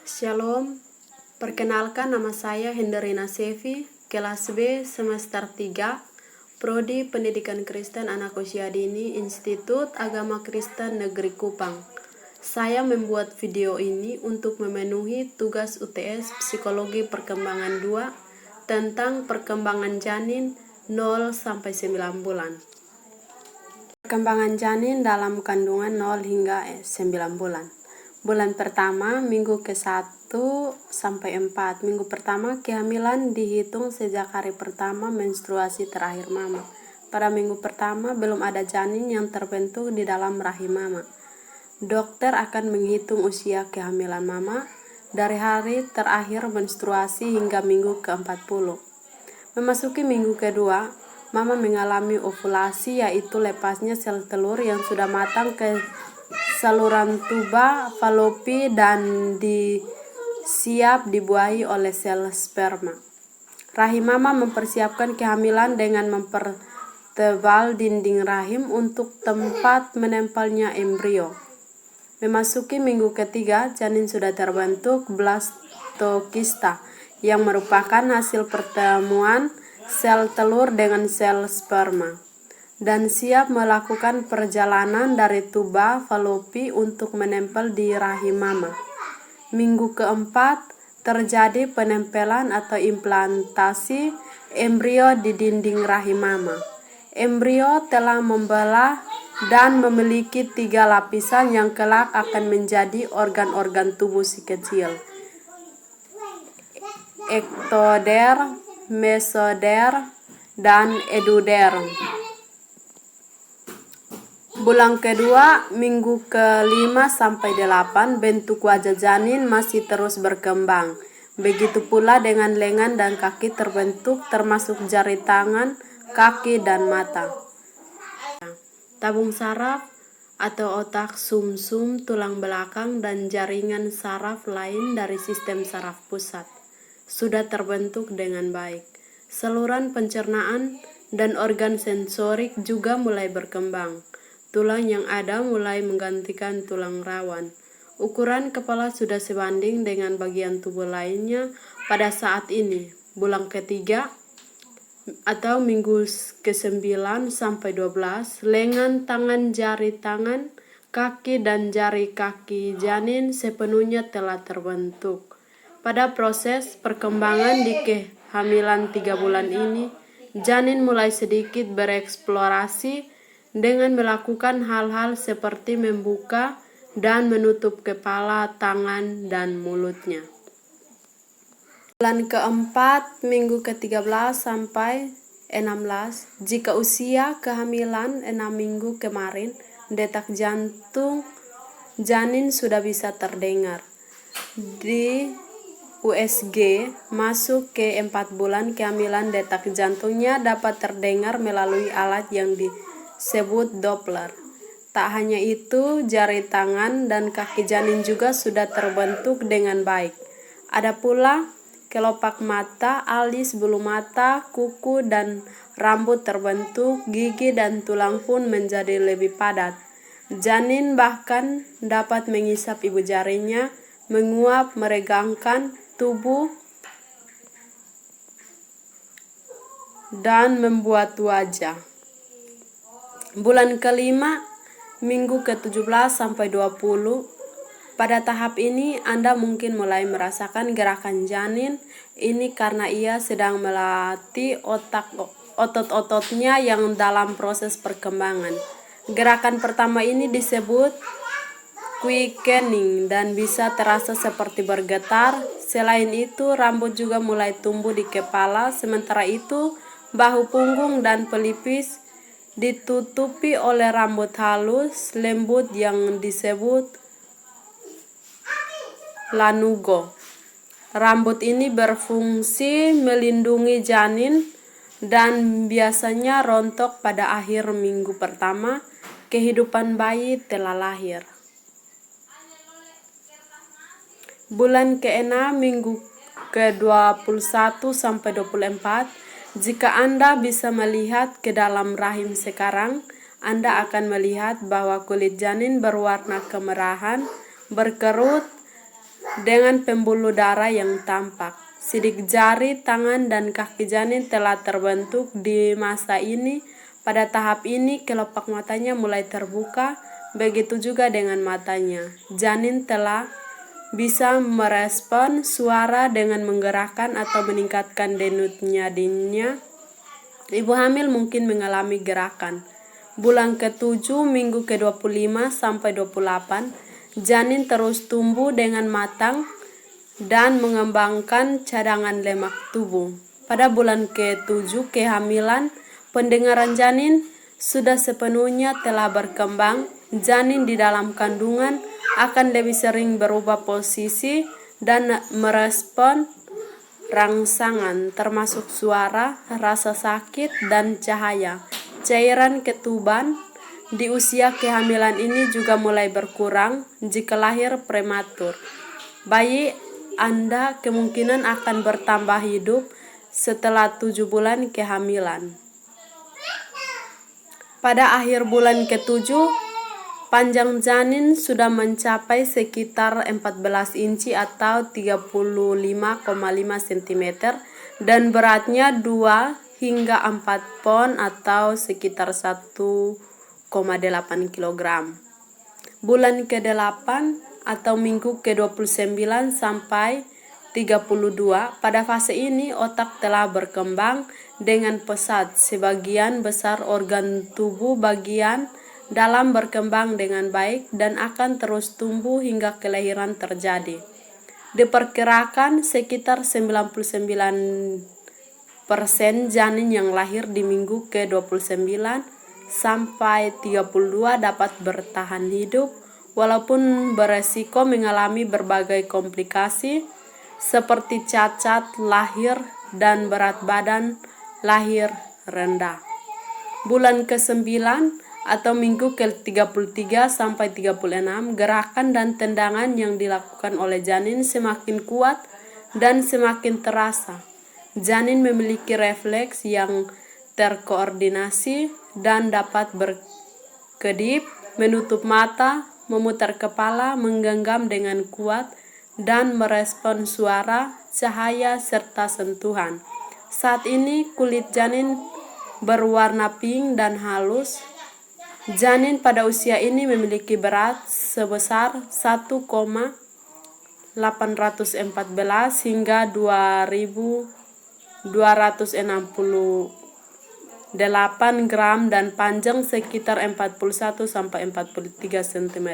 Shalom, perkenalkan nama saya Henderina Sevi, kelas B semester 3, Prodi Pendidikan Kristen Anak Usia Dini, Institut Agama Kristen Negeri Kupang. Saya membuat video ini untuk memenuhi tugas UTS Psikologi Perkembangan 2 tentang perkembangan janin 0-9 bulan. Perkembangan janin dalam kandungan 0 hingga 9 bulan. Bulan pertama, minggu ke-1 sampai 4. Minggu pertama, kehamilan dihitung sejak hari pertama menstruasi terakhir mama. Pada minggu pertama, belum ada janin yang terbentuk di dalam rahim mama. Dokter akan menghitung usia kehamilan mama dari hari terakhir menstruasi hingga minggu ke-40. Memasuki minggu kedua, mama mengalami ovulasi, yaitu lepasnya sel telur yang sudah matang ke saluran tuba falopi dan siap dibuahi oleh sel sperma. Rahim mama mempersiapkan kehamilan dengan mempertebal dinding rahim untuk tempat menempelnya embrio. Memasuki minggu ketiga, janin sudah terbentuk blastokista yang merupakan hasil pertemuan sel telur dengan sel sperma dan siap melakukan perjalanan dari tuba falopi untuk menempel di rahim mama. Minggu keempat, terjadi penempelan atau implantasi embrio di dinding rahim mama. Embrio telah membelah dan memiliki 3 lapisan yang kelak akan menjadi organ-organ tubuh si kecil. Ektoder, mesoder, dan eduder. Bulan kedua, minggu ke-5 sampai 8, bentuk wajah janin masih terus berkembang. Begitu pula dengan lengan dan kaki terbentuk, termasuk jari tangan, kaki, dan mata. Tabung saraf atau otak, sumsum, tulang belakang, dan jaringan saraf lain dari sistem saraf pusat sudah terbentuk dengan baik. Saluran pencernaan dan organ sensorik juga mulai berkembang. Tulang yang ada mulai menggantikan tulang rawan. Ukuran kepala sudah sebanding dengan bagian tubuh lainnya pada saat ini. Bulan ketiga atau minggu ke-9 sampai 12, lengan, tangan, jari tangan, kaki, dan jari kaki janin sepenuhnya telah terbentuk. Pada proses perkembangan di kehamilan 3 bulan ini, janin mulai sedikit bereksplorasi dengan melakukan hal-hal seperti membuka dan menutup kepala, tangan, dan mulutnya. Bulan keempat, minggu ke-13 sampai 16, jika usia kehamilan 6 minggu kemarin, detak jantung janin sudah bisa terdengar. Di USG masuk ke 4 bulan kehamilan, detak jantungnya dapat terdengar melalui alat yang disebut Doppler. Tak hanya itu, jari tangan dan kaki janin juga sudah terbentuk dengan baik. Ada pula kelopak mata, alis, bulu mata, kuku, dan rambut terbentuk, gigi dan tulang pun menjadi lebih padat. Janin bahkan dapat mengisap ibu jarinya, menguap, meregangkan tubuh, dan membuat wajah. Bulan kelima, minggu ke-17 sampai 20, pada tahap ini Anda mungkin mulai merasakan gerakan janin ini karena ia sedang melatih otot-ototnya yang dalam proses perkembangan. Gerakan pertama ini disebut quickening dan bisa terasa seperti bergetar. Selain itu, rambut juga mulai tumbuh di kepala, sementara itu bahu, punggung, dan pelipis ditutupi oleh rambut halus, lembut yang disebut lanugo. Rambut ini berfungsi melindungi janin dan biasanya rontok pada akhir minggu pertama kehidupan bayi telah lahir. Bulan ke-6, minggu ke-21 sampai 24, jika Anda bisa melihat ke dalam rahim sekarang, Anda akan melihat bahwa kulit janin berwarna kemerahan, berkerut, dengan pembuluh darah yang tampak. Sidik jari, tangan, dan kaki janin telah terbentuk di masa ini. Pada tahap ini, kelopak matanya mulai terbuka, begitu juga dengan matanya. Janin telah bisa merespon suara dengan menggerakkan atau meningkatkan denyut nadinya. Ibu hamil mungkin mengalami gerakan. Bulan ke-7, minggu ke-25 sampai 28, janin terus tumbuh dengan matang dan mengembangkan cadangan lemak tubuh. Pada bulan ke-7 kehamilan, pendengaran janin sudah sepenuhnya telah berkembang. Janin di dalam kandungan akan lebih sering berubah posisi dan merespon rangsangan, termasuk suara, rasa sakit, dan cahaya. Cairan ketuban di usia kehamilan ini juga mulai berkurang jika lahir prematur. Bayi Anda kemungkinan akan bertambah hidup setelah 7 bulan kehamilan. Pada akhir bulan ke-7, panjang janin sudah mencapai sekitar 14 inci atau 35,5 cm dan beratnya 2 hingga 4 pon atau sekitar 1,8 kg. Bulan ke-8 atau minggu ke-29 sampai 32, pada fase ini otak telah berkembang dengan pesat. Sebagian besar organ tubuh bagian dalam berkembang dengan baik dan akan terus tumbuh hingga kelahiran terjadi. Diperkirakan sekitar 99% janin yang lahir di minggu ke-29 sampai 32 dapat bertahan hidup walaupun beresiko mengalami berbagai komplikasi seperti cacat lahir dan berat badan lahir rendah. Bulan ke-9 atau minggu ke-33 sampai 36, gerakan dan tendangan yang dilakukan oleh janin semakin kuat dan semakin terasa. Janin memiliki refleks yang terkoordinasi dan dapat berkedip, menutup mata, memutar kepala, menggenggam dengan kuat, dan merespon suara, cahaya, serta sentuhan. Saat ini kulit janin berwarna pink dan halus. Janin pada usia ini memiliki berat sebesar 1,814 hingga 2.268 gram dan panjang sekitar 41 sampai 43 cm.